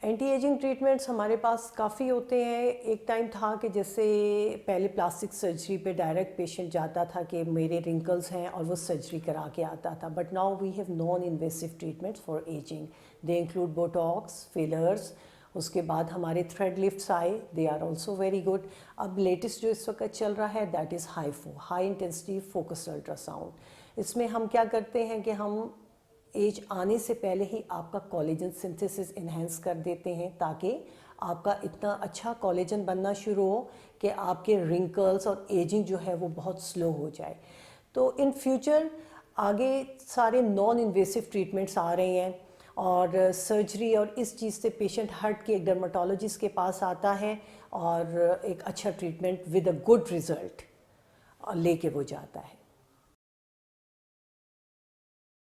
Anti ageing treatments हमारे पास काफ़ी होते हैं। एक टाइम था कि जैसे पहले प्लास्टिक सर्जरी पे डायरेक्ट पेशेंट जाता था कि मेरे रिंकल्स हैं और वो सर्जरी करा के आता था, but now we have non invasive treatments for ageing. They include Botox, fillers, उसके बाद हमारे थ्रेड लिफ्ट्स आए, they are also very good. अब लेटेस्ट जो इस वक्त चल रहा है that is high intensity focused ultrasound. इसमें हम क्या करते हैं कि हम एज आने से पहले ही आपका कोलेजन सिंथेसिस इन्हेंस कर देते हैं, ताकि आपका इतना अच्छा कोलेजन बनना शुरू हो कि आपके रिंकल्स और एजिंग जो है वो बहुत स्लो हो जाए। तो इन फ्यूचर आगे सारे नॉन इन्वेसिव ट्रीटमेंट्स आ रहे हैं, और सर्जरी और इस चीज़ से पेशेंट हट के एक डर्माटोलॉजिस्ट के पास आता है और एक अच्छा treatment with a good result लेके वो जाता है।